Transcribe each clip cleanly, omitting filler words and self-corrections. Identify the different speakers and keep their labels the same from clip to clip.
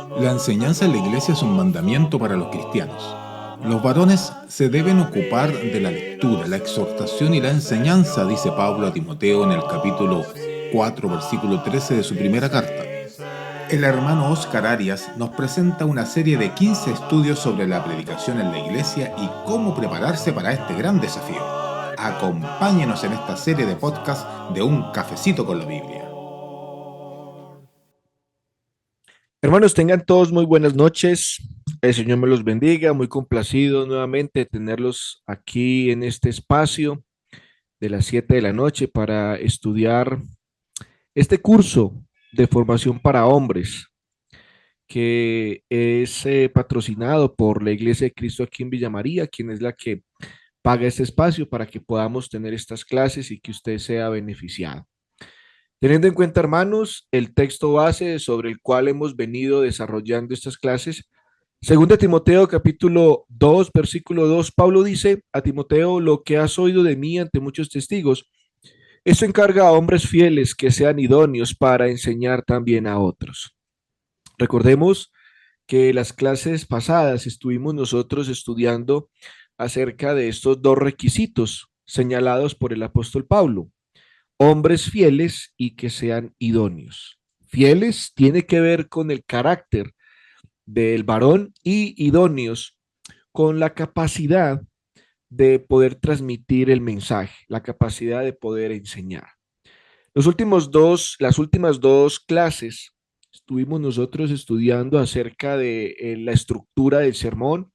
Speaker 1: La enseñanza en la iglesia es un mandamiento para los cristianos. Los varones se deben ocupar de la lectura, la exhortación y la enseñanza, dice Pablo a Timoteo en el capítulo 4, versículo 13 de su primera carta. El hermano Oscar Arias nos presenta una serie de 15 estudios sobre la predicación en la iglesia y cómo prepararse para este gran desafío. Acompáñenos en esta serie de podcast de Un Cafecito con la Biblia.
Speaker 2: Hermanos, tengan todos muy buenas noches. El Señor me los bendiga. Muy complacido nuevamente de tenerlos aquí en este espacio de las 7 de la noche para estudiar este curso de formación para hombres que es patrocinado por la Iglesia de Cristo aquí en Villa María, quien es la que paga este espacio para que podamos tener estas clases y que usted sea beneficiado. Teniendo en cuenta, hermanos, el texto base sobre el cual hemos venido desarrollando estas clases, según Timoteo capítulo 2, versículo 2, Pablo dice a Timoteo: lo que has oído de mí ante muchos testigos, esto encarga a hombres fieles que sean idóneos para enseñar también a otros. Recordemos que las clases pasadas estuvimos nosotros estudiando acerca de estos dos requisitos señalados por el apóstol Pablo: hombres fieles y que sean idóneos. Fieles tiene que ver con el carácter del varón y idóneos con la capacidad de poder transmitir el mensaje, la capacidad de poder enseñar. Las últimas dos clases estuvimos nosotros estudiando acerca de la estructura del sermón,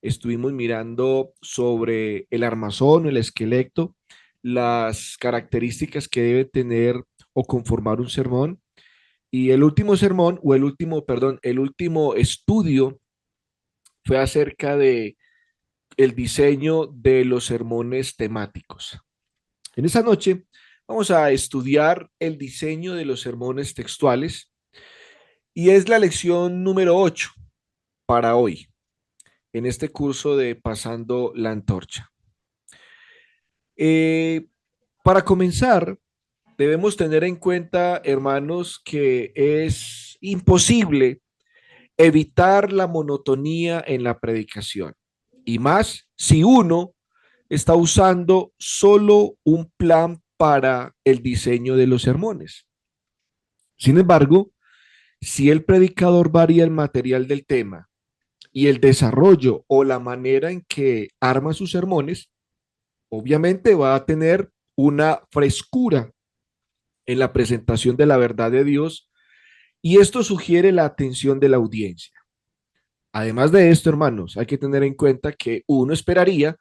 Speaker 2: estuvimos mirando sobre el armazón, el esqueleto, las características que debe tener o conformar un sermón. Y el último sermón, o el último estudio fue acerca de el diseño de los sermones temáticos. En esta noche vamos a estudiar el diseño de los sermones textuales y es la lección número 8 para hoy, en este curso de Pasando la Antorcha. Para comenzar, debemos tener en cuenta, hermanos, que es imposible evitar la monotonía en la predicación, y más si uno está usando solo un plan para el diseño de los sermones. Sin embargo, si el predicador varía el material del tema y el desarrollo o la manera en que arma sus sermones, obviamente va a tener una frescura en la presentación de la verdad de Dios, y esto sugiere la atención de la audiencia. Además de esto, hermanos, hay que tener en cuenta que uno esperaría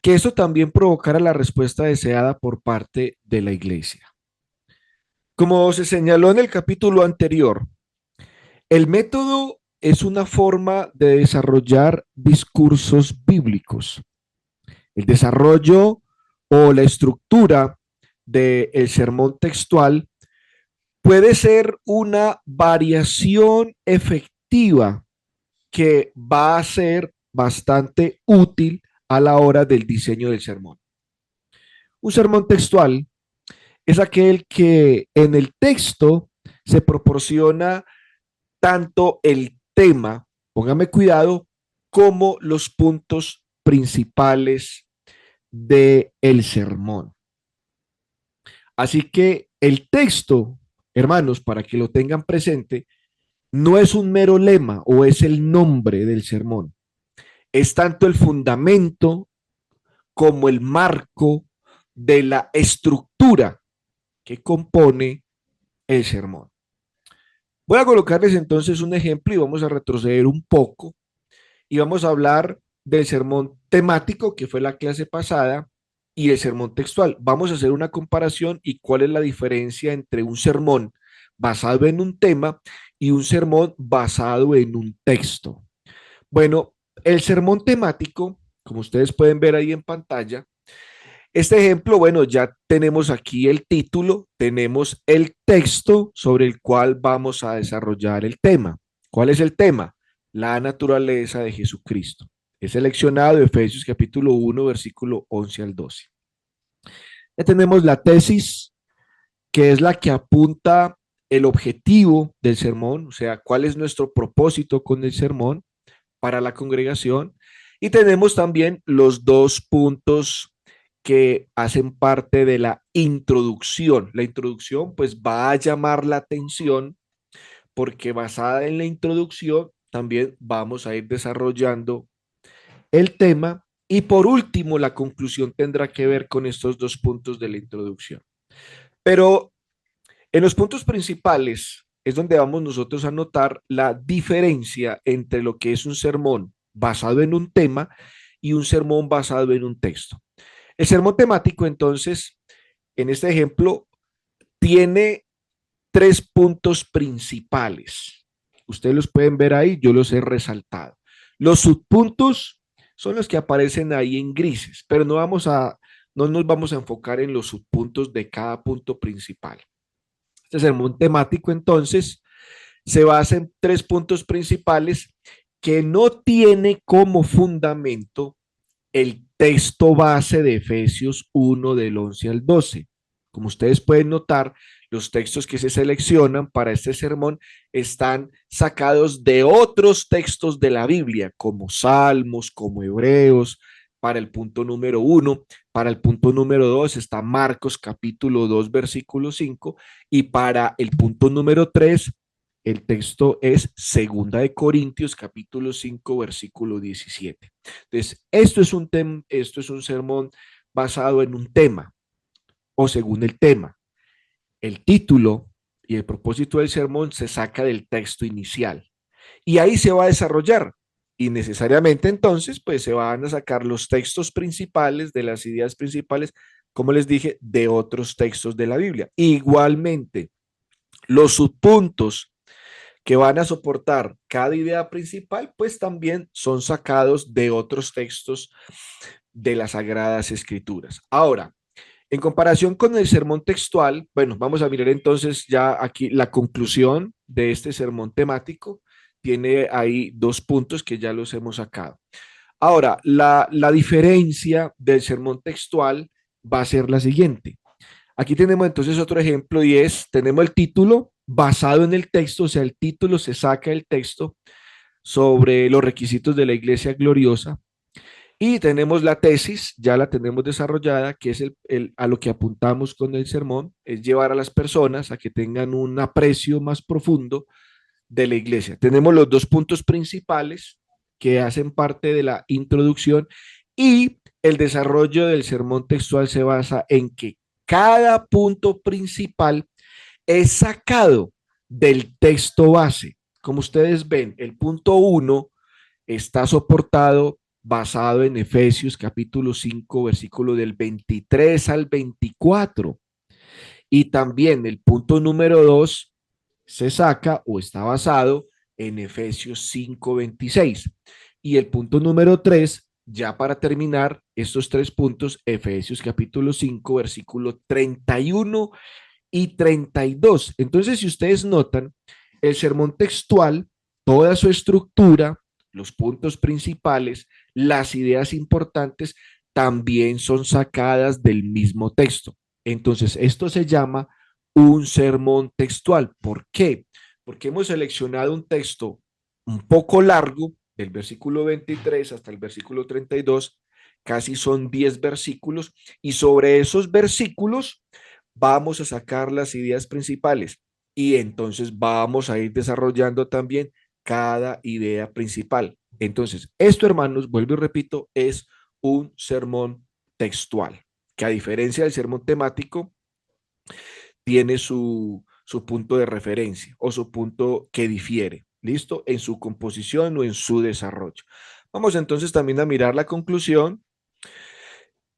Speaker 2: que esto también provocara la respuesta deseada por parte de la iglesia. Como se señaló en el capítulo anterior, el método es una forma de desarrollar discursos bíblicos. El desarrollo o la estructura del sermón textual puede ser una variación efectiva que va a ser bastante útil a la hora del diseño del sermón. Un sermón textual es aquel que en el texto se proporciona tanto el tema, póngame cuidado, como los puntos principales del sermón. Así que el texto, hermanos, para que lo tengan presente, no es un mero lema o es el nombre del sermón. Es tanto el fundamento como el marco de la estructura que compone el sermón. Voy a colocarles entonces un ejemplo y vamos a retroceder un poco y vamos a hablar del sermón temático, que fue la clase pasada, y el sermón textual. Vamos a hacer una comparación y cuál es la diferencia entre un sermón basado en un tema y un sermón basado en un texto. Bueno, el sermón temático, como ustedes pueden ver ahí en pantalla, este ejemplo, bueno, ya tenemos aquí el título, tenemos el texto sobre el cual vamos a desarrollar el tema. ¿Cuál es el tema? La naturaleza de Jesucristo. Es seleccionado de Efesios capítulo 1, versículo 11 al 12. Ya tenemos la tesis, que es la que apunta el objetivo del sermón, o sea, cuál es nuestro propósito con el sermón para la congregación. Y tenemos también los dos puntos que hacen parte de la introducción. La introducción pues va a llamar la atención porque basada en la introducción también vamos a ir desarrollando el tema. Y por último, la conclusión tendrá que ver con estos dos puntos de la introducción. Pero en los puntos principales es donde vamos nosotros a notar la diferencia entre lo que es un sermón basado en un tema y un sermón basado en un texto. El sermón temático, entonces, en este ejemplo, tiene tres puntos principales. Ustedes los pueden ver ahí, yo los he resaltado. Los subpuntos son los que aparecen ahí en grises, pero no nos vamos a enfocar en los subpuntos de cada punto principal. Este sermón temático, entonces, se basa en tres puntos principales que no tiene como fundamento el texto base de Efesios 1 del 11 al 12. Como ustedes pueden notar, los textos que se seleccionan para este sermón están sacados de otros textos de la Biblia, como Salmos, como Hebreos, para el punto número 1. Para el punto número 2 está Marcos capítulo 2, versículo 5. Y para el punto número 3, el texto es Segunda de Corintios capítulo 5, versículo 17. Entonces, esto es un sermón basado en un tema o según el tema. El título y el propósito del sermón se saca del texto inicial y ahí se va a desarrollar. Y necesariamente entonces, pues se van a sacar los textos principales de las ideas principales, como les dije, de otros textos de la Biblia. Igualmente, los subpuntos que van a soportar cada idea principal, pues también son sacados de otros textos de las Sagradas Escrituras. Ahora, en comparación con el sermón textual, bueno, vamos a mirar entonces ya aquí la conclusión de este sermón temático. Tiene ahí dos puntos que ya los hemos sacado. Ahora, la diferencia del sermón textual va a ser la siguiente. Aquí tenemos entonces otro ejemplo y tenemos el título basado en el texto, o sea, el título se saca del texto sobre los requisitos de la iglesia gloriosa. Y tenemos la tesis, ya la tenemos desarrollada, que es a lo que apuntamos con el sermón, es llevar a las personas a que tengan un aprecio más profundo de la iglesia. Tenemos los dos puntos principales que hacen parte de la introducción y el desarrollo del sermón textual se basa en que cada punto principal es sacado del texto base. Como ustedes ven, el punto 1 está soportado basado en Efesios capítulo 5, versículo del 23 al 24. Y también el punto número 2 se saca o está basado en Efesios 5, 26. Y el punto número 3, ya para terminar estos tres puntos, Efesios capítulo 5, versículo 31 y 32. Entonces, si ustedes notan, el sermón textual, toda su estructura, los puntos principales, las ideas importantes, también son sacadas del mismo texto. Entonces, esto se llama un sermón textual. ¿Por qué? Porque hemos seleccionado un texto un poco largo, del versículo 23 hasta el versículo 32, casi son 10 versículos, y sobre esos versículos vamos a sacar las ideas principales y entonces vamos a ir desarrollando también cada idea principal. Entonces, esto, hermanos, vuelvo y repito, es un sermón textual, que a diferencia del sermón temático, tiene su punto de referencia o su punto que difiere, ¿listo? En su composición o en su desarrollo. Vamos entonces también a mirar la conclusión.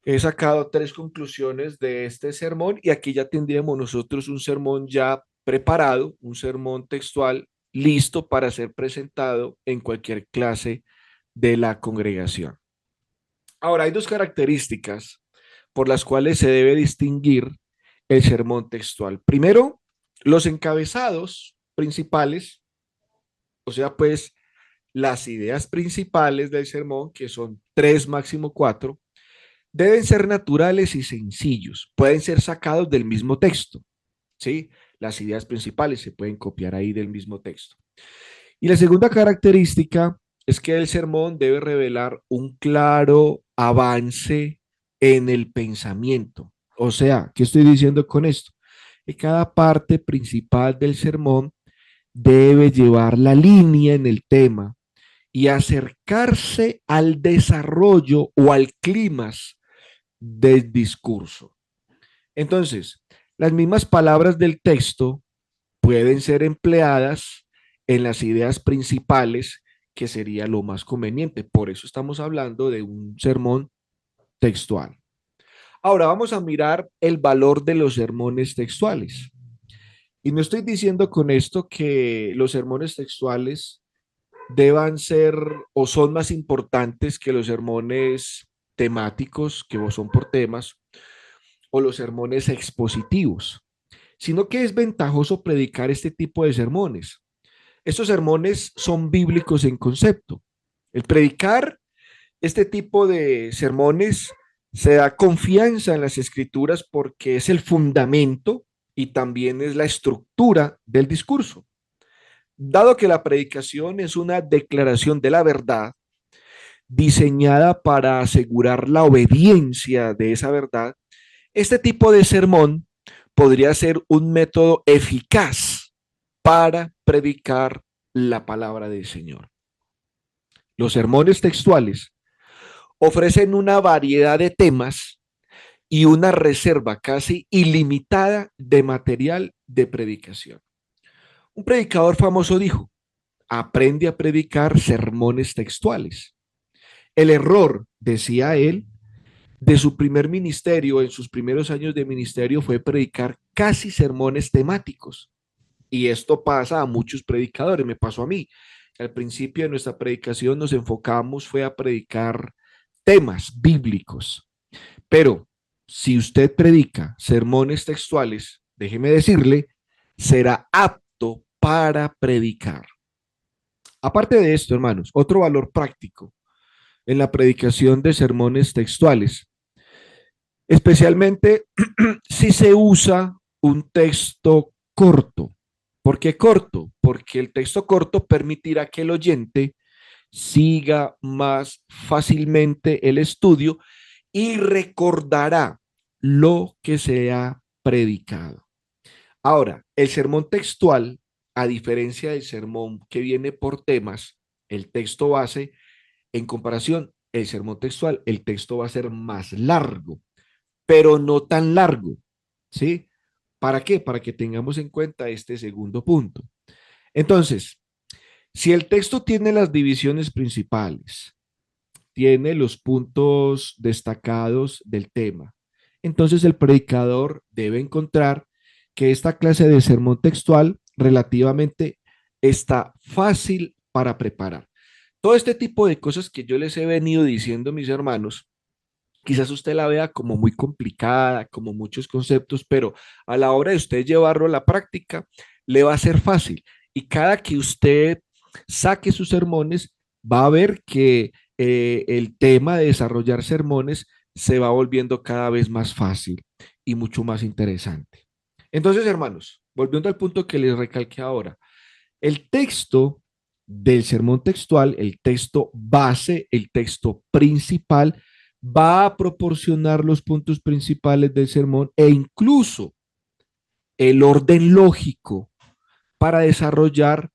Speaker 2: He sacado tres conclusiones de este sermón y aquí ya tendríamos nosotros un sermón ya preparado, un sermón textual listo para ser presentado en cualquier clase de la congregación. Ahora, hay dos características por las cuales se debe distinguir el sermón textual. Primero, los encabezados principales, o sea, pues las ideas principales del sermón, que son tres, máximo cuatro, deben ser naturales y sencillos, pueden ser sacados del mismo texto, ¿sí? las ideas principales se pueden copiar ahí del mismo texto. Y la segunda característica es que el sermón debe revelar un claro avance en el pensamiento. O sea, ¿qué estoy diciendo con esto? Que cada parte principal del sermón debe llevar la línea en el tema y acercarse al desarrollo o al clímax del discurso. Entonces, las mismas palabras del texto pueden ser empleadas en las ideas principales, que sería lo más conveniente. Por eso estamos hablando de un sermón textual. Ahora vamos a mirar el valor de los sermones textuales. Y no estoy diciendo con esto que los sermones textuales deban ser o son más importantes que los sermones temáticos, que son por temas, o los sermones expositivos, sino que es ventajoso predicar este tipo de sermones. Estos sermones son bíblicos en concepto. El predicar este tipo de sermones se da confianza en las escrituras porque es el fundamento y también es la estructura del discurso. Dado que la predicación es una declaración de la verdad diseñada para asegurar la obediencia de esa verdad, este tipo de sermón podría ser un método eficaz para predicar la palabra del Señor. Los sermones textuales ofrecen una variedad de temas y una reserva casi ilimitada de material de predicación. Un predicador famoso dijo: aprende a predicar sermones textuales. El error, decía él, de su primer ministerio, en sus primeros años de ministerio, fue predicar casi sermones temáticos. Y esto pasa a muchos predicadores, me pasó a mí. Al principio de nuestra predicación nos enfocamos, fue a predicar temas bíblicos. Pero si usted predica sermones textuales, déjeme decirle, será apto para predicar. Aparte de esto, hermanos, otro valor práctico en la predicación de sermones textuales, especialmente si se usa un texto corto. ¿Por qué corto? Porque el texto corto permitirá que el oyente siga más fácilmente el estudio y recordará lo que se ha predicado. Ahora, el sermón textual, a diferencia del sermón que viene por temas, el texto base, en comparación, el sermón textual, el texto va a ser más largo, pero no tan largo, ¿sí? ¿Para qué? Para que tengamos en cuenta este segundo punto. Entonces, si el texto tiene las divisiones principales, tiene los puntos destacados del tema, entonces el predicador debe encontrar que esta clase de sermón textual relativamente está fácil para preparar. Todo este tipo de cosas que yo les he venido diciendo, mis hermanos, quizás usted la vea como muy complicada, como muchos conceptos, pero a la hora de usted llevarlo a la práctica, le va a ser fácil. Y cada que usted saque sus sermones, va a ver que el tema de desarrollar sermones se va volviendo cada vez más fácil y mucho más interesante. Entonces, hermanos, volviendo al punto que les recalqué ahora, el texto del sermón textual, el texto base, el texto principal, va a proporcionar los puntos principales del sermón e incluso el orden lógico para desarrollar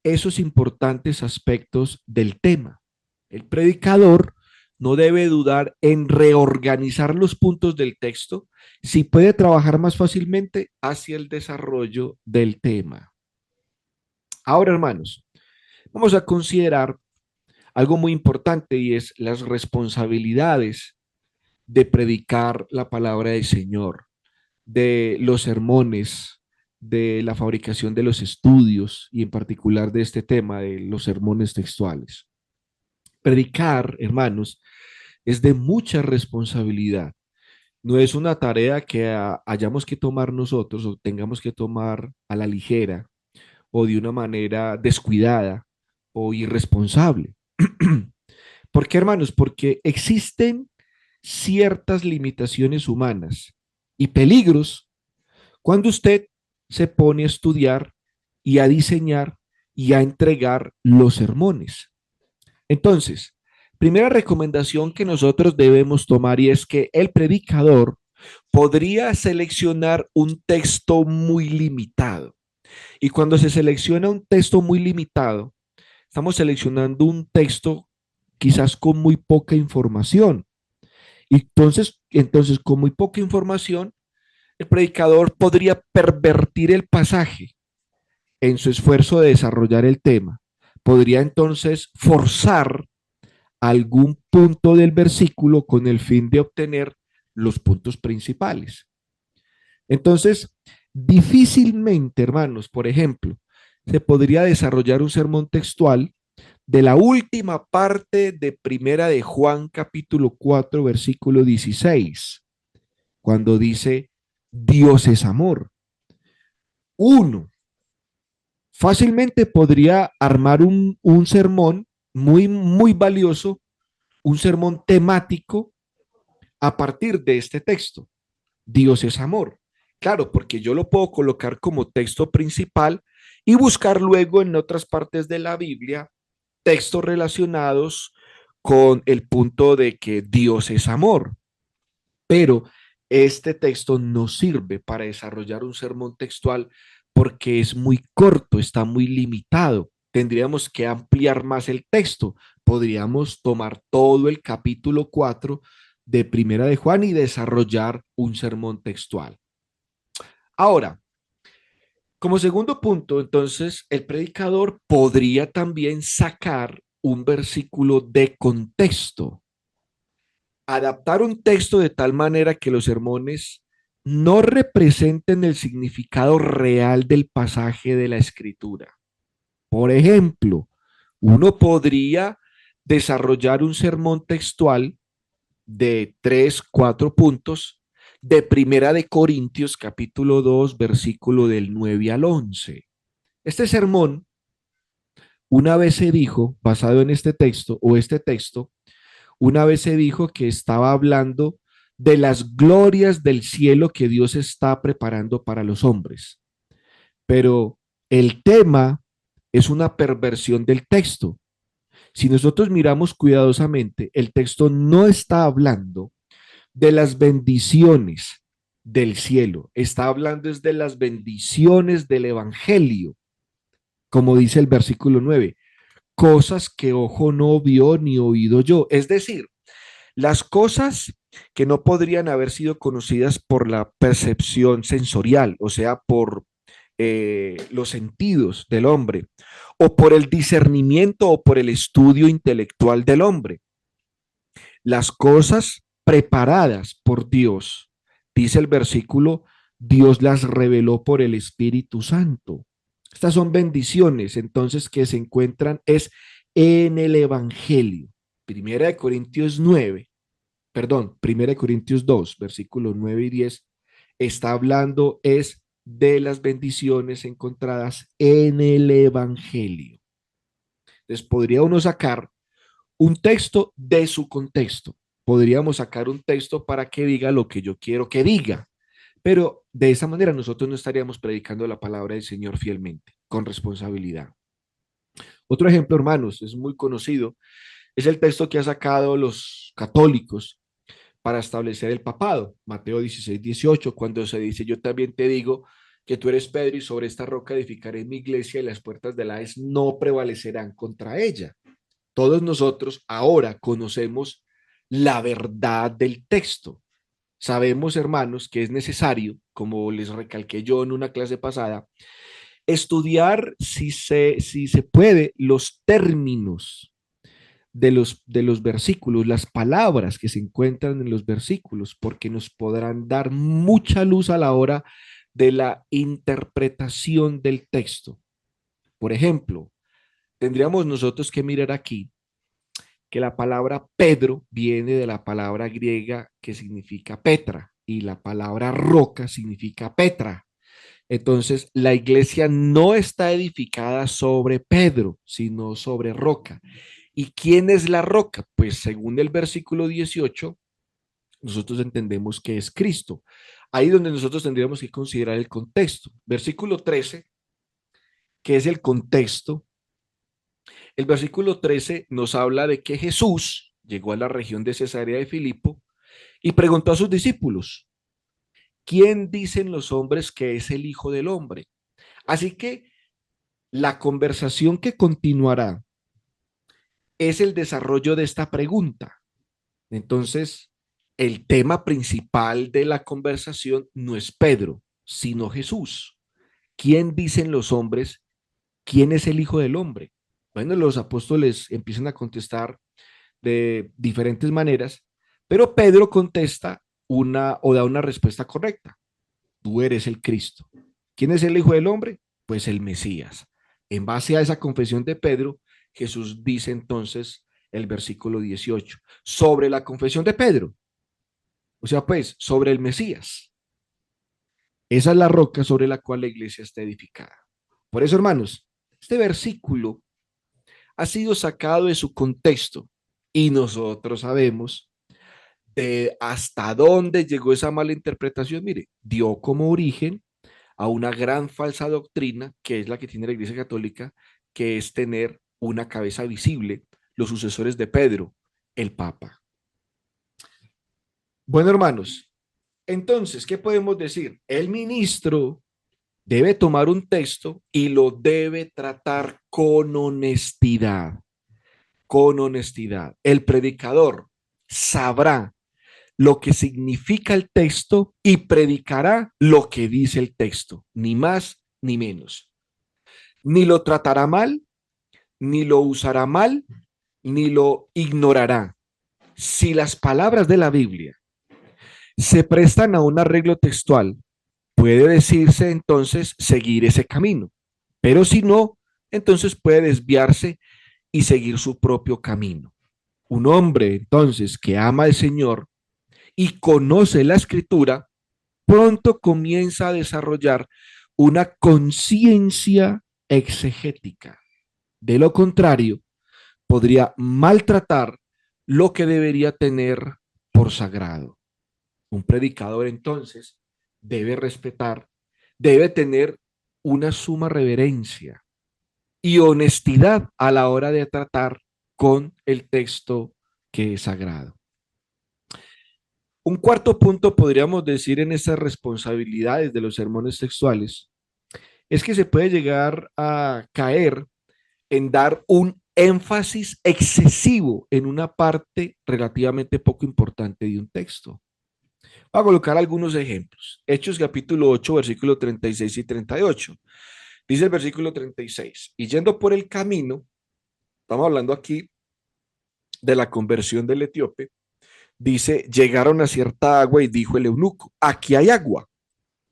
Speaker 2: esos importantes aspectos del tema. El predicador no debe dudar en reorganizar los puntos del texto si puede trabajar más fácilmente hacia el desarrollo del tema. Ahora, hermanos, vamos a considerar algo muy importante y es las responsabilidades de predicar la palabra del Señor, de los sermones, de la fabricación de los estudios y en particular de este tema de los sermones textuales. Predicar, hermanos, es de mucha responsabilidad. No es una tarea que hayamos que tomar nosotros o tengamos que tomar a la ligera o de una manera descuidada o irresponsable. ¿Por qué, hermanos? Porque existen ciertas limitaciones humanas y peligros cuando usted se pone a estudiar y a diseñar y a entregar los sermones. Entonces, primera recomendación que nosotros debemos tomar y es que el predicador podría seleccionar un texto muy limitado. Y cuando se selecciona un texto muy limitado, estamos seleccionando un texto quizás con muy poca información. Y entonces, con muy poca información, el predicador podría pervertir el pasaje en su esfuerzo de desarrollar el tema. Podría entonces forzar algún punto del versículo con el fin de obtener los puntos principales. Entonces, difícilmente, hermanos, por ejemplo, se podría desarrollar un sermón textual de la última parte de Primera de Juan, capítulo 4, versículo 16, cuando dice, Dios es amor. Uno fácilmente podría armar un sermón muy valioso, un sermón temático a partir de este texto. Dios es amor. Claro, porque yo lo puedo colocar como texto principal y buscar luego en otras partes de la Biblia textos relacionados con el punto de que Dios es amor. Pero este texto no sirve para desarrollar un sermón textual porque es muy corto, está muy limitado. Tendríamos que ampliar más el texto. Podríamos tomar todo el capítulo 4 de Primera de Juan y desarrollar un sermón textual. Ahora, como segundo punto, entonces, el predicador podría también sacar un versículo de contexto, adaptar un texto de tal manera que los sermones no representen el significado real del pasaje de la escritura. Por ejemplo, uno podría desarrollar un sermón textual de 3, 4 puntos de Primera de Corintios, capítulo 2, versículo del 9 al 11. Este sermón, una vez se dijo, basado en este texto, una vez se dijo que estaba hablando de las glorias del cielo que Dios está preparando para los hombres. Pero el tema es una perversión del texto. Si nosotros miramos cuidadosamente, el texto no está hablando de las bendiciones del cielo, está hablando es de las bendiciones del evangelio, como dice el versículo 9, cosas que ojo no vio ni oído yo. Es decir, las cosas que no podrían haber sido conocidas por la percepción sensorial, o sea, por los sentidos del hombre, o por el discernimiento o por el estudio intelectual del hombre. Las cosas preparadas por Dios, dice el versículo, Dios las reveló por el Espíritu Santo. Estas son bendiciones, entonces, que se encuentran es en el Evangelio. Primera de Corintios 9, perdón, Primera de Corintios 2, versículos 9 y 10, está hablando es de las bendiciones encontradas en el Evangelio. Entonces, podría uno sacar un texto de su contexto. Podríamos sacar un texto para que diga lo que yo quiero que diga, pero de esa manera nosotros no estaríamos predicando la palabra del Señor fielmente, con responsabilidad. Otro ejemplo, hermanos, es muy conocido, es el texto que ha sacado los católicos para establecer el papado, Mateo 16, 18, cuando se dice, yo también te digo que tú eres Pedro y sobre esta roca edificaré mi iglesia y las puertas del Hades no prevalecerán contra ella. Todos nosotros ahora conocemos la verdad del texto. Sabemos, hermanos, que es necesario, como les recalqué yo en una clase pasada, estudiar si se puede los términos de los versículos, las palabras que se encuentran en los versículos, porque nos podrán dar mucha luz a la hora de la interpretación del texto. Por ejemplo, tendríamos nosotros que mirar aquí que la palabra Pedro viene de la palabra griega que significa Petra y la palabra roca significa Petra. Entonces, la iglesia no está edificada sobre Pedro, sino sobre roca. ¿Y quién es la roca? Pues según el versículo 18, nosotros entendemos que es Cristo. Ahí es donde nosotros tendríamos que considerar el contexto. Versículo 13, que es el contexto. El versículo 13 nos habla de que Jesús llegó a la región de Cesarea de Filipo y preguntó a sus discípulos, ¿quién dicen los hombres que es el Hijo del Hombre? Así que la conversación que continuará es el desarrollo de esta pregunta. Entonces, el tema principal de la conversación no es Pedro, sino Jesús. ¿Quién dicen los hombres? ¿Quién es el Hijo del Hombre? Bueno, los apóstoles empiezan a contestar de diferentes maneras, pero Pedro contesta una o da una respuesta correcta. Tú eres el Cristo. ¿Quién es el Hijo del Hombre? Pues el Mesías. En base a esa confesión de Pedro, Jesús dice entonces el versículo 18, sobre la confesión de Pedro, o sea, pues, sobre el Mesías. Esa es la roca sobre la cual la iglesia está edificada. Por eso, hermanos, este versículo ha sido sacado de su contexto y nosotros sabemos de hasta dónde llegó esa mala interpretación. Mire, dio como origen a una gran falsa doctrina que es la que tiene la Iglesia Católica, que es tener una cabeza visible, los sucesores de Pedro, el Papa. Bueno, hermanos, entonces, ¿qué podemos decir? El ministro debe tomar un texto y lo debe tratar con honestidad, con honestidad. El predicador sabrá lo que significa el texto y predicará lo que dice el texto, ni más ni menos. Ni lo tratará mal, ni lo usará mal, ni lo ignorará. Si las palabras de la Biblia se prestan a un arreglo textual, puede decirse entonces seguir ese camino, pero si no, entonces puede desviarse y seguir su propio camino. Un hombre entonces que ama al Señor y conoce la escritura, pronto comienza a desarrollar una conciencia exegética. De lo contrario, podría maltratar lo que debería tener por sagrado. Un predicador entonces debe respetar, debe tener una suma reverencia y honestidad a la hora de tratar con el texto que es sagrado. Un cuarto punto podríamos decir en estas responsabilidades de los sermones textuales es que se puede llegar a caer en dar un énfasis excesivo en una parte relativamente poco importante de un texto. Voy a colocar algunos ejemplos. Hechos capítulo 8, versículo 36 y 38. Dice el versículo 36, y yendo por el camino, estamos hablando aquí de la conversión del etíope, dice, llegaron a cierta agua y dijo el eunuco, aquí hay agua,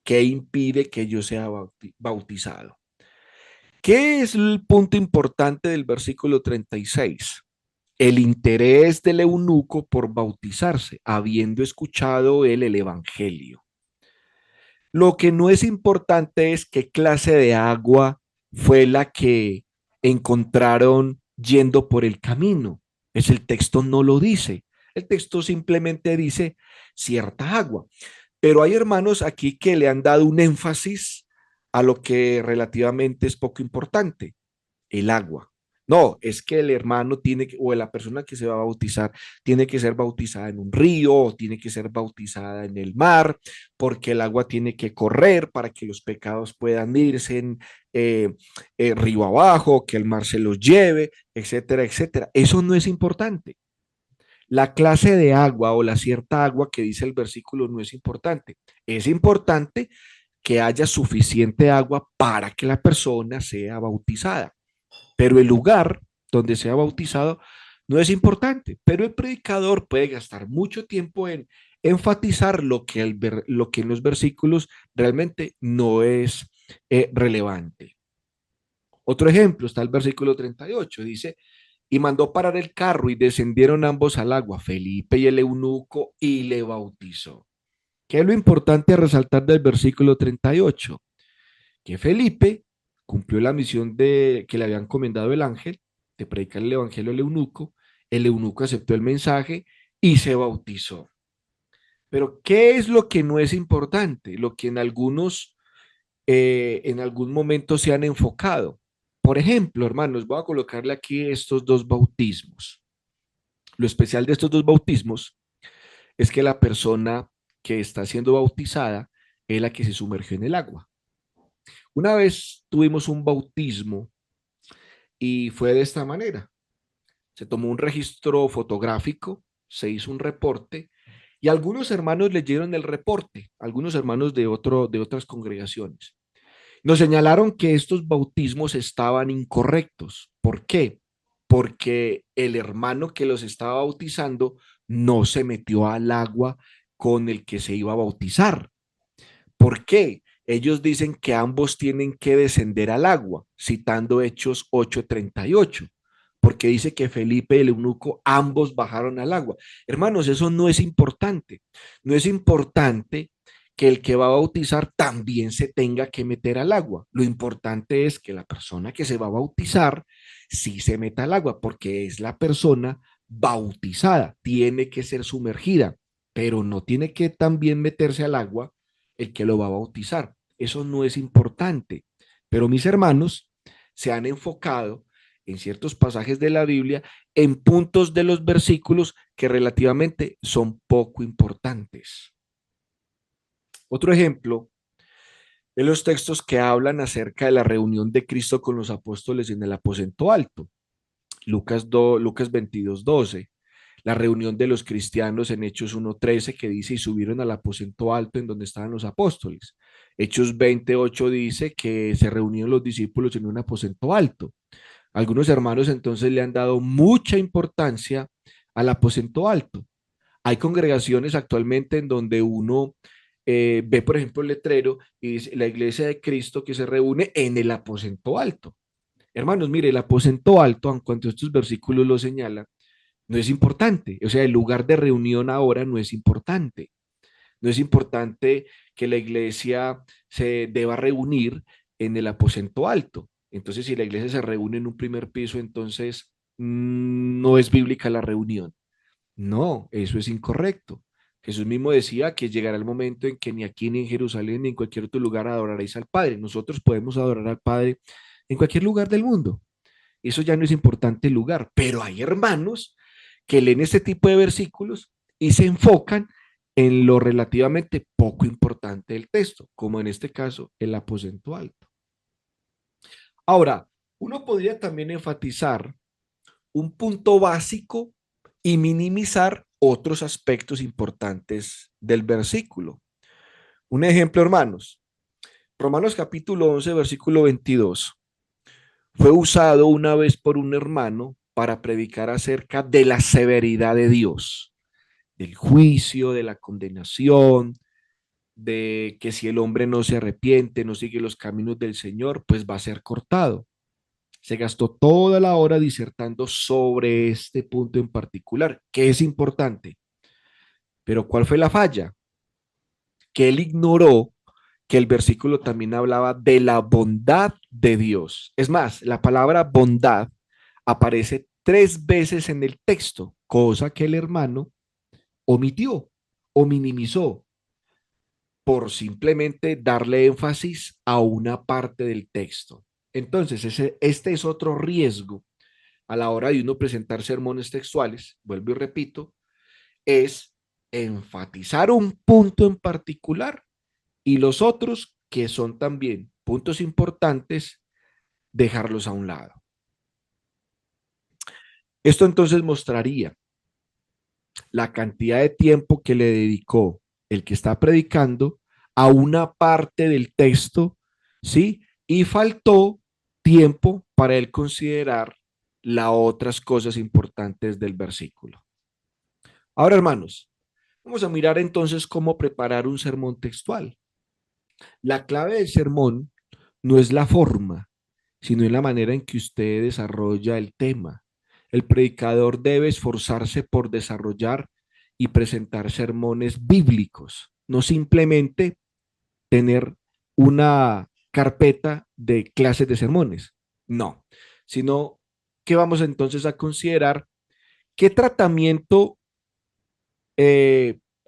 Speaker 2: ¿qué impide que yo sea bautizado? ¿Qué es el punto importante del versículo 36? El interés del eunuco por bautizarse, habiendo escuchado él el evangelio. Lo que no es importante es qué clase de agua fue la que encontraron yendo por el camino. Es el texto no lo dice. El texto simplemente dice cierta agua. Pero hay hermanos aquí que le han dado un énfasis a lo que relativamente es poco importante, el agua. No, es que el hermano tiene que, o la persona que se va a bautizar, tiene que ser bautizada en un río o tiene que ser bautizada en el mar, porque el agua tiene que correr para que los pecados puedan irse en río abajo, que el mar se los lleve, etcétera, etcétera. Eso no es importante. La clase de agua o la cierta agua que dice el versículo no es importante. Es importante que haya suficiente agua para que la persona sea bautizada. Pero el lugar donde sea bautizado no es importante, pero el predicador puede gastar mucho tiempo en enfatizar lo que en los versículos realmente no es relevante. Otro ejemplo está el versículo 38, dice, y mandó parar el carro y descendieron ambos al agua, Felipe y el eunuco, y le bautizó. ¿Qué es lo importante a resaltar del versículo 38? Que Felipe cumplió la misión que le había encomendado el ángel de predicar el evangelio al eunuco. El eunuco aceptó el mensaje y se bautizó. Pero ¿qué es lo que no es importante? Lo que en algún momento se han enfocado. Por ejemplo, hermanos, voy a colocarle aquí estos dos bautismos. Lo especial de estos dos bautismos es que la persona que está siendo bautizada es la que se sumergió en el agua. Una vez tuvimos un bautismo y fue de esta manera. Se tomó un registro fotográfico, se hizo un reporte y algunos hermanos leyeron el reporte, algunos hermanos de otras congregaciones. Nos señalaron que estos bautismos estaban incorrectos. ¿Por qué? Porque el hermano que los estaba bautizando no se metió al agua con el que se iba a bautizar. ¿Por qué? Ellos dicen que ambos tienen que descender al agua, citando Hechos 8:38, porque dice que Felipe y el eunuco ambos bajaron al agua. Hermanos, eso no es importante. No es importante que el que va a bautizar también se tenga que meter al agua. Lo importante es que la persona que se va a bautizar sí se meta al agua, porque es la persona bautizada, tiene que ser sumergida, pero no tiene que también meterse al agua el que lo va a bautizar. Eso no es importante. Pero mis hermanos se han enfocado en ciertos pasajes de la Biblia, en puntos de los versículos que relativamente son poco importantes. Otro ejemplo de los textos que hablan acerca de la reunión de Cristo con los apóstoles en el aposento alto. Lucas 22:12. La reunión de los cristianos en Hechos 1:13 que dice y subieron al aposento alto en donde estaban los apóstoles. Hechos 20:8 dice que se reunieron los discípulos en un aposento alto. Algunos hermanos entonces le han dado mucha importancia al aposento alto. Hay congregaciones actualmente en donde uno ve, por ejemplo, el letrero y dice la iglesia de Cristo que se reúne en el aposento alto. Hermanos, mire, el aposento alto, en cuanto estos versículos lo señalan, no es importante. O sea, el lugar de reunión ahora no es importante. No es importante que la iglesia se deba reunir en el aposento alto. Entonces, si la iglesia se reúne en un primer piso, entonces no es bíblica la reunión. No, eso es incorrecto. Jesús mismo decía que llegará el momento en que ni aquí, ni en Jerusalén, ni en cualquier otro lugar adoraréis al Padre. Nosotros podemos adorar al Padre en cualquier lugar del mundo. Eso ya no es importante el lugar, pero hay hermanos que leen este tipo de versículos y se enfocan en lo relativamente poco importante del texto, como en este caso el aposento alto. Ahora, uno podría también enfatizar un punto básico y minimizar otros aspectos importantes del versículo. Un ejemplo, hermanos, Romanos capítulo 11, versículo 22. Fue usado una vez por un hermano para predicar acerca de la severidad de Dios, del juicio, de la condenación, de que si el hombre no se arrepiente, no sigue los caminos del Señor, pues va a ser cortado. Se gastó toda la hora disertando sobre este punto en particular, que es importante. Pero ¿cuál fue la falla? Que él ignoró que el versículo también hablaba de la bondad de Dios. Es más, la palabra bondad aparece 3 veces en el texto, cosa que el hermano omitió o minimizó por simplemente darle énfasis a una parte del texto. Entonces, este es otro riesgo a la hora de uno presentar sermones textuales, vuelvo y repito, es enfatizar un punto en particular y los otros que son también puntos importantes, dejarlos a un lado. Esto entonces mostraría la cantidad de tiempo que le dedicó el que está predicando a una parte del texto, ¿sí? Y faltó tiempo para él considerar las otras cosas importantes del versículo. Ahora, hermanos, vamos a mirar entonces cómo preparar un sermón textual. La clave del sermón no es la forma, sino en la manera en que usted desarrolla el tema. El predicador debe esforzarse por desarrollar y presentar sermones bíblicos, no simplemente tener una carpeta de clases de sermones, no, sino que vamos entonces a considerar qué tratamiento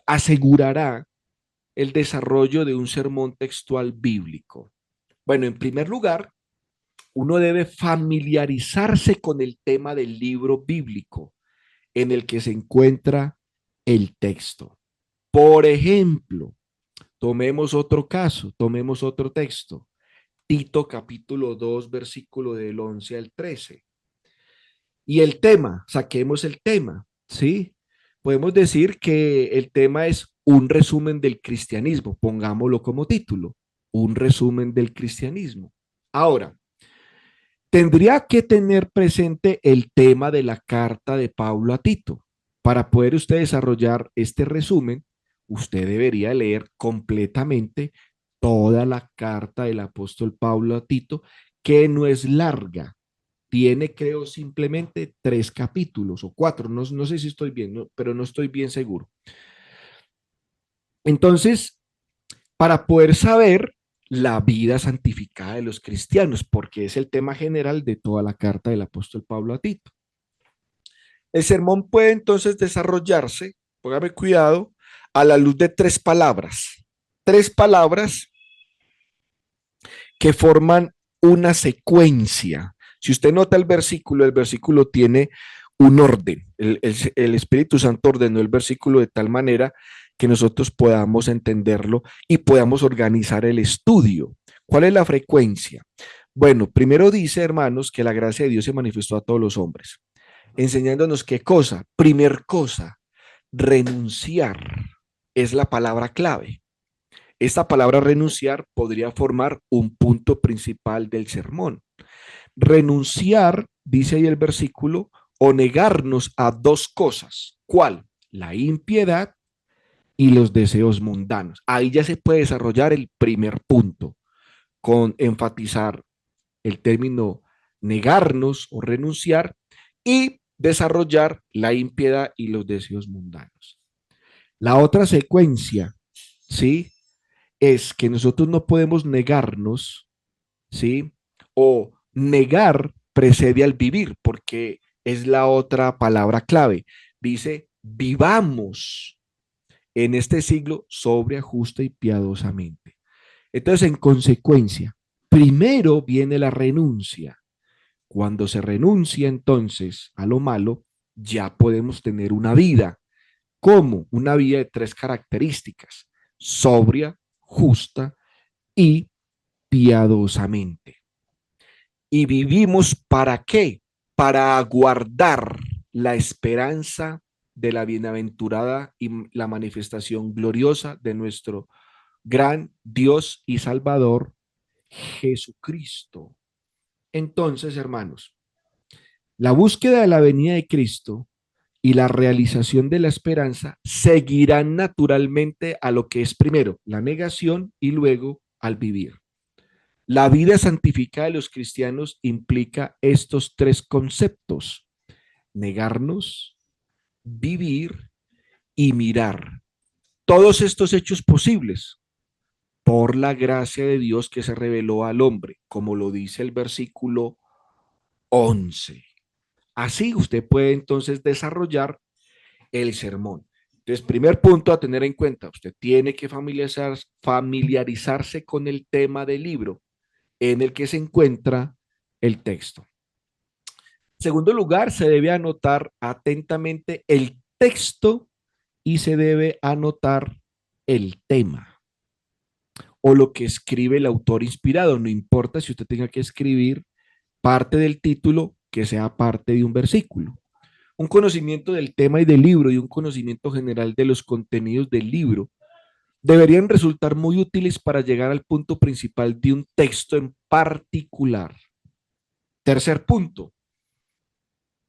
Speaker 2: asegurará el desarrollo de un sermón textual bíblico? Bueno, en primer lugar, uno debe familiarizarse con el tema del libro bíblico en el que se encuentra el texto. Por ejemplo, tomemos otro caso, tomemos otro texto. Tito capítulo 2, versículo del 11 al 13. Y el tema, saquemos el tema, ¿sí? Podemos decir que el tema es un resumen del cristianismo, pongámoslo como título, un resumen del cristianismo. Ahora, tendría que tener presente el tema de la carta de Pablo a Tito. Para poder usted desarrollar este resumen, usted debería leer completamente toda la carta del apóstol Pablo a Tito, que no es larga. Tiene, creo, simplemente 3 capítulos o 4. No, no sé si estoy bien, pero no estoy bien seguro. Entonces, para poder saber la vida santificada de los cristianos, porque es el tema general de toda la carta del apóstol Pablo a Tito. El sermón puede entonces desarrollarse, póngame cuidado, a la luz de 3 palabras. 3 palabras que forman una secuencia. Si usted nota el versículo tiene un orden. El Espíritu Santo ordenó el versículo de tal manera que nosotros podamos entenderlo y podamos organizar el estudio. ¿Cuál es la frecuencia? Bueno, primero dice, hermanos, que la gracia de Dios se manifestó a todos los hombres, enseñándonos qué cosa. Primer cosa, renunciar es la palabra clave. Esta palabra renunciar podría formar un punto principal del sermón. Renunciar, dice ahí el versículo, o negarnos a 2 cosas. ¿Cuál? La impiedad y los deseos mundanos. Ahí ya se puede desarrollar el primer punto, con enfatizar el término negarnos o renunciar y desarrollar la impiedad y los deseos mundanos. La otra secuencia, ¿sí? Es que nosotros no podemos negarnos, ¿sí? O negar precede al vivir, porque es la otra palabra clave. Dice, vivamos en este siglo sobria, justa y piadosamente. Entonces, en consecuencia, primero viene la renuncia. Cuando se renuncia entonces a lo malo, ya podemos tener una vida. ¿Cómo? Una vida de 3 características: sobria, justa y piadosamente. ¿Y vivimos para qué? Para aguardar la esperanza de la bienaventurada y la manifestación gloriosa de nuestro gran Dios y Salvador Jesucristo. Entonces, hermanos, la búsqueda de la venida de Cristo y la realización de la esperanza seguirán naturalmente a lo que es primero la negación y luego al vivir. La vida santificada de los cristianos implica estos 3 conceptos: negarnos, vivir y mirar. Todos estos hechos posibles por la gracia de Dios que se reveló al hombre, como lo dice el versículo 11. Así usted puede entonces desarrollar el sermón. Entonces, primer punto a tener en cuenta, usted tiene que familiarizarse con el tema del libro en el que se encuentra el texto. En segundo lugar, se debe anotar atentamente el texto y se debe anotar el tema o lo que escribe el autor inspirado. No importa si usted tenga que escribir parte del título que sea parte de un versículo. Un conocimiento del tema y del libro y un conocimiento general de los contenidos del libro deberían resultar muy útiles para llegar al punto principal de un texto en particular. Tercer punto,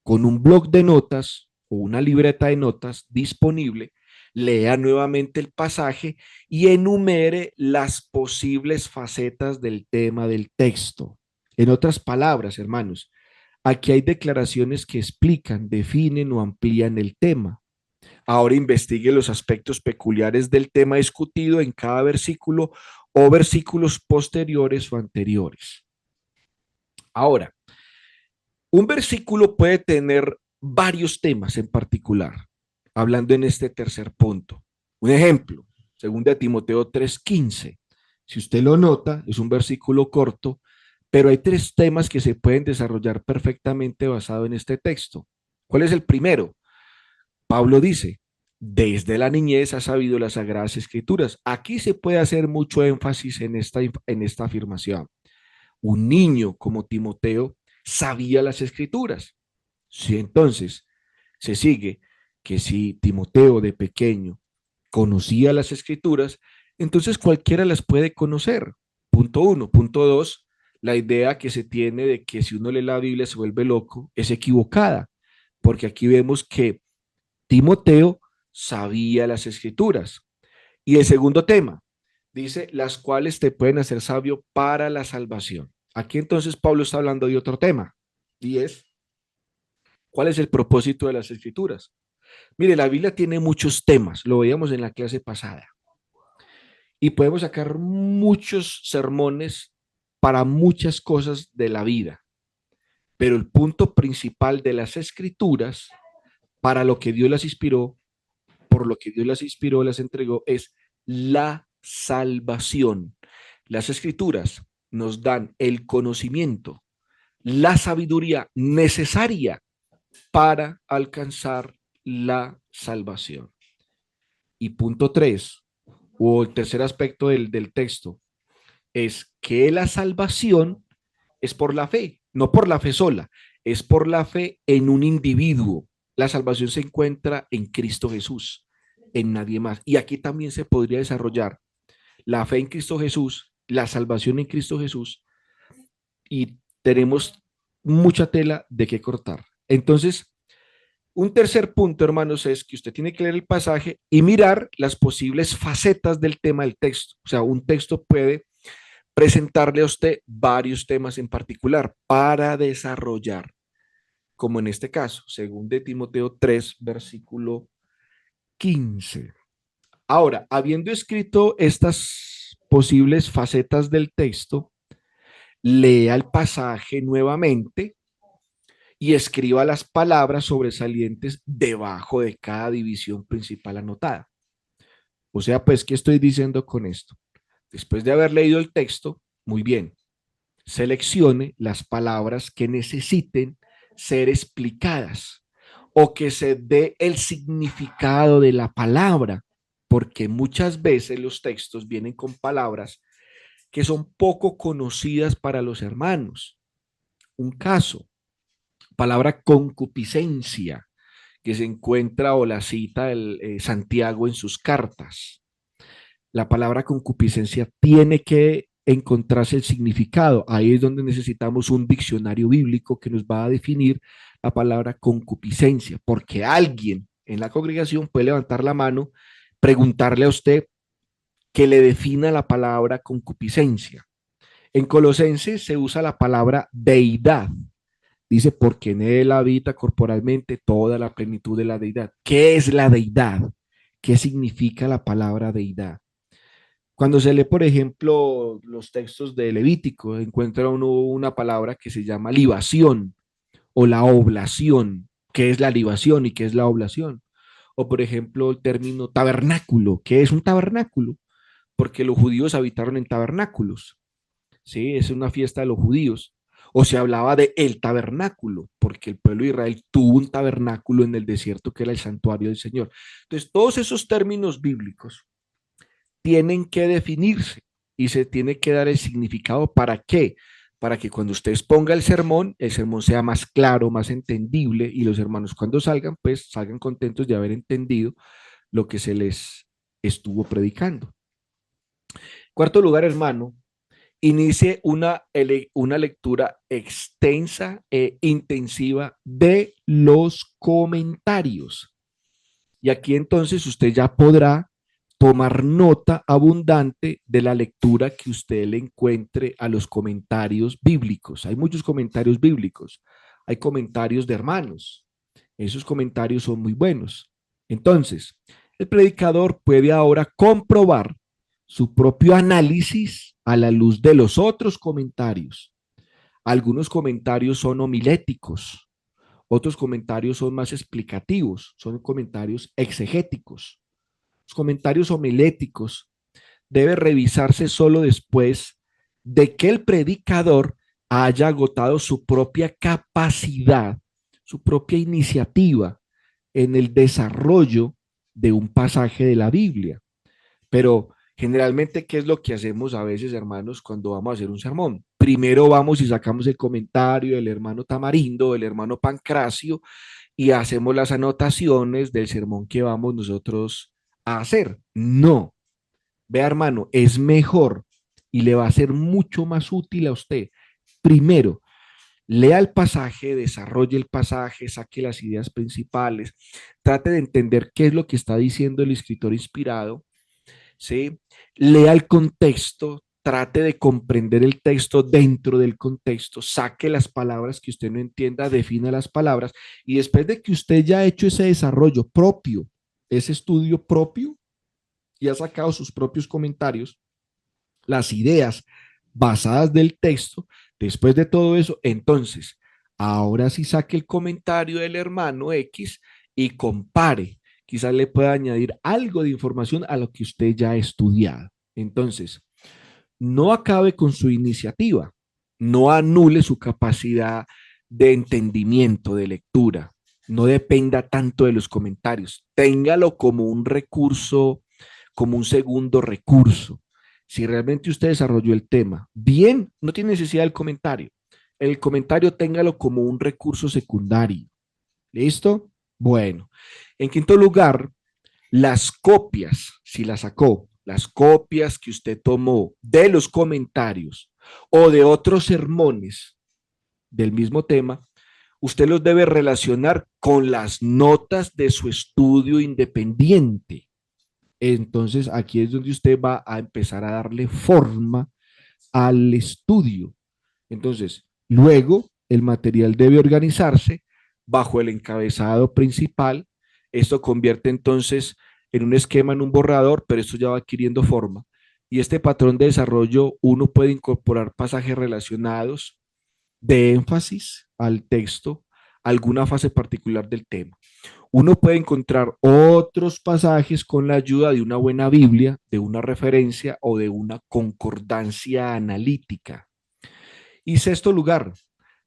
Speaker 2: con un bloc de notas o una libreta de notas disponible, lea nuevamente el pasaje y enumere las posibles facetas del tema del texto. En otras palabras, hermanos, aquí hay declaraciones que explican, definen o amplían el tema. Ahora investigue los aspectos peculiares del tema discutido en cada versículo o versículos posteriores o anteriores. Ahora, un versículo puede tener varios temas en particular, hablando en este tercer punto. Un ejemplo, según de Timoteo 3:15. Si usted lo nota, es un versículo corto, pero hay tres temas que se pueden desarrollar perfectamente basado en este texto. ¿Cuál es el primero? Pablo dice, desde la niñez ha sabido las sagradas escrituras. Aquí se puede hacer mucho énfasis en esta afirmación. Un niño como Timoteo sabía las escrituras. Si entonces se sigue que si Timoteo de pequeño conocía las escrituras, entonces cualquiera las puede conocer. Punto uno. Punto dos, la idea que se tiene de que si uno lee la Biblia se vuelve loco es equivocada, porque aquí vemos que Timoteo sabía las escrituras. Y el segundo tema, dice, las cuales te pueden hacer sabio para la salvación. Aquí entonces Pablo está hablando de otro tema, y es, ¿cuál es el propósito de las escrituras? Mire, la Biblia tiene muchos temas, lo veíamos en la clase pasada, y podemos sacar muchos sermones para muchas cosas de la vida, pero el punto principal de las escrituras, para lo que Dios las inspiró, por lo que Dios las inspiró, las entregó, es la salvación. Las escrituras nos dan el conocimiento, la sabiduría necesaria para alcanzar la salvación. Y punto tres, o el tercer aspecto del texto, es que la salvación es por la fe, no por la fe sola, es por la fe en un individuo. La salvación se encuentra en Cristo Jesús, en nadie más. Y aquí también se podría desarrollar la fe en Cristo Jesús, la salvación en Cristo Jesús, y tenemos mucha tela de qué cortar. Entonces, un tercer punto, hermanos, es que usted tiene que leer el pasaje y mirar las posibles facetas del tema del texto. O sea, un texto puede presentarle a usted varios temas en particular para desarrollar, como en este caso, según de Timoteo 3, versículo 15. Ahora, habiendo escrito estas posibles facetas del texto, lea el pasaje nuevamente y escriba las palabras sobresalientes debajo de cada división principal anotada. O sea, pues, ¿qué estoy diciendo con esto? Después de haber leído el texto, muy bien, seleccione las palabras que necesiten ser explicadas o que se dé el significado de la palabra, porque muchas veces los textos vienen con palabras que son poco conocidas para los hermanos. Un caso, palabra concupiscencia, que se encuentra o la cita el, Santiago en sus cartas. La palabra concupiscencia tiene que encontrarse el significado. Ahí es donde necesitamos un diccionario bíblico que nos va a definir la palabra concupiscencia, porque alguien en la congregación puede levantar la mano, preguntarle a usted que le defina la palabra concupiscencia. En Colosenses se usa la palabra deidad. Dice, porque en él habita corporalmente toda la plenitud de la deidad. ¿Qué es la deidad? ¿Qué significa la palabra deidad? Cuando se lee, por ejemplo, los textos de Levítico, encuentra uno una palabra que se llama libación o la oblación. ¿Qué es la libación y qué es la oblación? O, por ejemplo, el término tabernáculo. ¿Qué es un tabernáculo? Porque los judíos habitaron en tabernáculos. ¿Sí? Es una fiesta de los judíos. O se hablaba de el tabernáculo, porque el pueblo de Israel tuvo un tabernáculo en el desierto que era el santuario del Señor. Entonces, todos esos términos bíblicos tienen que definirse y se tiene que dar el significado. ¿Para qué? Para que cuando usted exponga el sermón sea más claro, más entendible y los hermanos cuando salgan, pues salgan contentos de haber entendido lo que se les estuvo predicando. Cuarto lugar, hermano, inicie una lectura extensa e intensiva de los comentarios. Y aquí entonces usted ya podrá tomar nota abundante de la lectura que usted le encuentre a los comentarios bíblicos. Hay muchos comentarios bíblicos, hay comentarios de hermanos. Esos comentarios son muy buenos. Entonces, el predicador puede ahora comprobar su propio análisis a la luz de los otros comentarios. Algunos comentarios son homiléticos, otros comentarios son más explicativos, son comentarios exegéticos. Los comentarios homiléticos debe revisarse solo después de que el predicador haya agotado su propia capacidad, su propia iniciativa en el desarrollo de un pasaje de la Biblia. Pero generalmente, ¿qué es lo que hacemos a veces, hermanos, cuando vamos a hacer un sermón? Primero vamos y sacamos el comentario del hermano Tamarindo, del hermano Pancracio, y hacemos las anotaciones del sermón que vamos nosotros a hacer. No, vea, hermano, es mejor y le va a ser mucho más útil a usted. Primero, lea el pasaje, desarrolle el pasaje, saque las ideas principales, trate de entender qué es lo que está diciendo el escritor inspirado, ¿sí? Lea el contexto, trate de comprender el texto dentro del contexto, saque las palabras que usted no entienda, defina las palabras, y después de que usted ya ha hecho ese desarrollo propio, ese estudio propio, y ha sacado sus propios comentarios, las ideas basadas del texto, después de todo eso, entonces, ahora sí saque el comentario del hermano X y compare. Quizás le pueda añadir algo de información a lo que usted ya ha estudiado. Entonces, no acabe con su iniciativa, no anule su capacidad de entendimiento, de lectura, no dependa tanto de los comentarios, téngalo como un recurso, como un segundo recurso. Si realmente usted desarrolló el tema bien, no tiene necesidad del comentario. El comentario téngalo como un recurso secundario. ¿Listo? Bueno. En quinto lugar, las copias, si las sacó, las copias que usted tomó de los comentarios o de otros sermones del mismo tema, usted los debe relacionar con las notas de su estudio independiente. Entonces, aquí es donde usted va a empezar a darle forma al estudio. Entonces, luego el material debe organizarse bajo el encabezado principal. Esto convierte entonces en un esquema, en un borrador, pero esto ya va adquiriendo forma. Y este patrón de desarrollo, uno puede incorporar pasajes relacionados de énfasis al texto, alguna fase particular del tema. Uno puede encontrar otros pasajes con la ayuda de una buena Biblia, de una referencia o de una concordancia analítica. Y sexto lugar,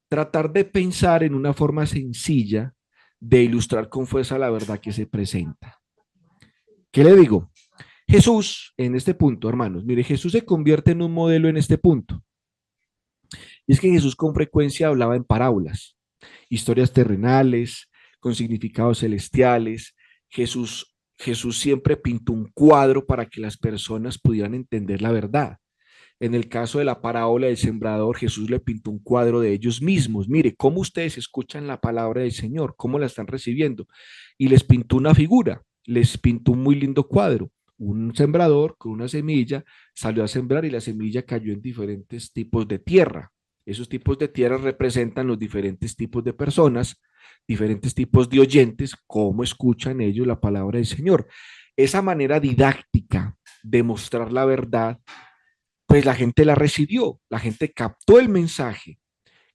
Speaker 2: tratar de pensar en una forma sencilla de ilustrar con fuerza la verdad que se presenta. ¿Qué le digo? Jesús, en este punto, hermanos, mire, Jesús se convierte en un modelo en este punto. Y es que Jesús con frecuencia hablaba en parábolas, historias terrenales, con significados celestiales. Jesús siempre pintó un cuadro para que las personas pudieran entender la verdad. En el caso de la parábola del sembrador, Jesús le pintó un cuadro de ellos mismos. Mire, cómo ustedes escuchan la palabra del Señor, cómo la están recibiendo. Y les pintó una figura, les pintó un muy lindo cuadro. Un sembrador con una semilla salió a sembrar y la semilla cayó en diferentes tipos de tierra. Esos tipos de tierra representan los diferentes tipos de personas, diferentes tipos de oyentes, cómo escuchan ellos la palabra del Señor. Esa manera didáctica de mostrar la verdad, pues la gente la recibió, la gente captó el mensaje,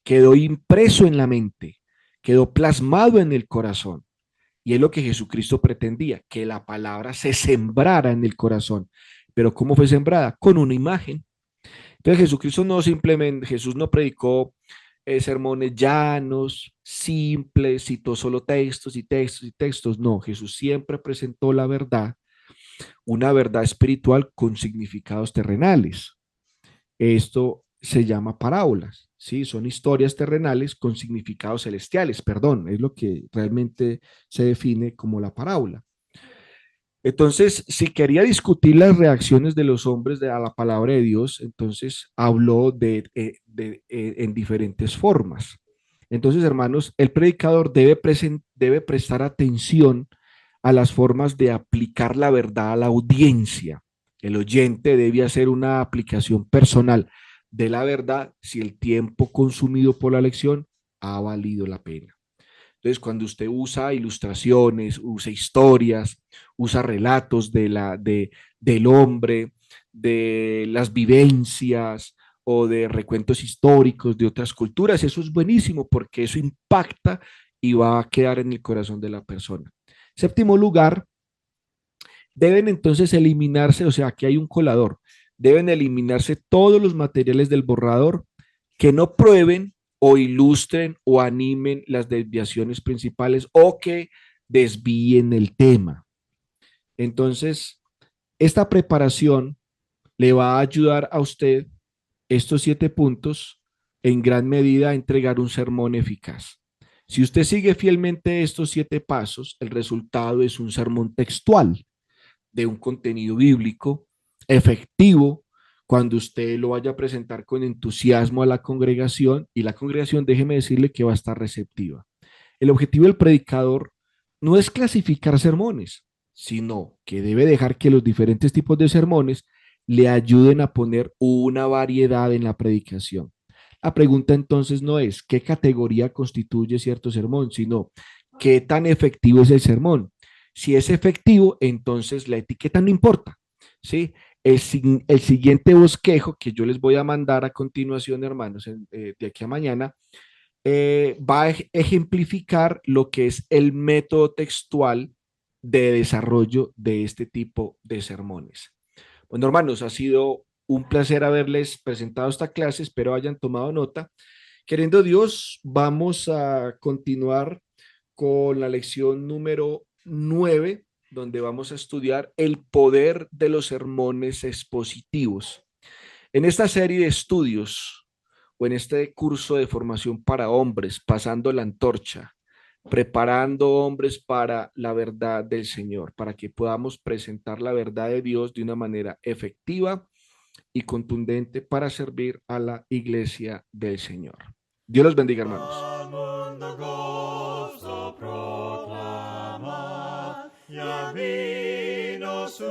Speaker 2: quedó impreso en la mente, quedó plasmado en el corazón. Y es lo que Jesucristo pretendía, que la palabra se sembrara en el corazón. Pero ¿cómo fue sembrada? Con una imagen. Entonces Jesucristo no simplemente, Jesús no predicó sermones llanos, simples, citó solo textos y textos y textos. No, Jesús siempre presentó la verdad, una verdad espiritual con significados terrenales. Esto se llama parábolas, ¿sí? Son historias terrenales con significados celestiales, perdón, es lo que realmente se define como la parábola. Entonces, si quería discutir las reacciones de los hombres a la palabra de Dios, entonces habló en diferentes formas. Entonces, hermanos, el predicador debe prestar atención a las formas de aplicar la verdad a la audiencia. El oyente debe hacer una aplicación personal de la verdad si el tiempo consumido por la lección ha valido la pena. Entonces, cuando usted usa ilustraciones, usa historias, usa relatos del hombre, de las vivencias o de recuentos históricos de otras culturas, eso es buenísimo porque eso impacta y va a quedar en el corazón de la persona. Séptimo lugar, Deben entonces eliminarse, o sea, aquí hay un colador, deben eliminarse todos los materiales del borrador que no prueben o ilustren o animen las desviaciones principales o que desvíen el tema. Entonces, esta preparación le va a ayudar a usted estos 7 puntos en gran medida a entregar un sermón eficaz. Si usted sigue fielmente estos 7 pasos, el resultado es un sermón textual de un contenido bíblico efectivo cuando usted lo vaya a presentar con entusiasmo a la congregación y la congregación, déjeme decirle que va a estar receptiva. El objetivo del predicador no es clasificar sermones, sino que debe dejar que los diferentes tipos de sermones le ayuden a poner una variedad en la predicación. La pregunta entonces no es qué categoría constituye cierto sermón, sino qué tan efectivo es el sermón. Si es efectivo, entonces la etiqueta no importa, ¿sí? El siguiente bosquejo que yo les voy a mandar a continuación, hermanos, de aquí a mañana, va a ejemplificar lo que es el método textual de desarrollo de este tipo de sermones. Bueno, hermanos, ha sido un placer haberles presentado esta clase, espero hayan tomado nota. Queriendo Dios, vamos a continuar con la lección número 9, donde vamos a estudiar el poder de los sermones expositivos. En esta serie de estudios o en este curso de formación para hombres, pasando la antorcha, preparando hombres para la verdad del Señor, para que podamos presentar la verdad de Dios de una manera efectiva y contundente para servir a la iglesia del Señor. Dios los bendiga, hermanos. Ya vino su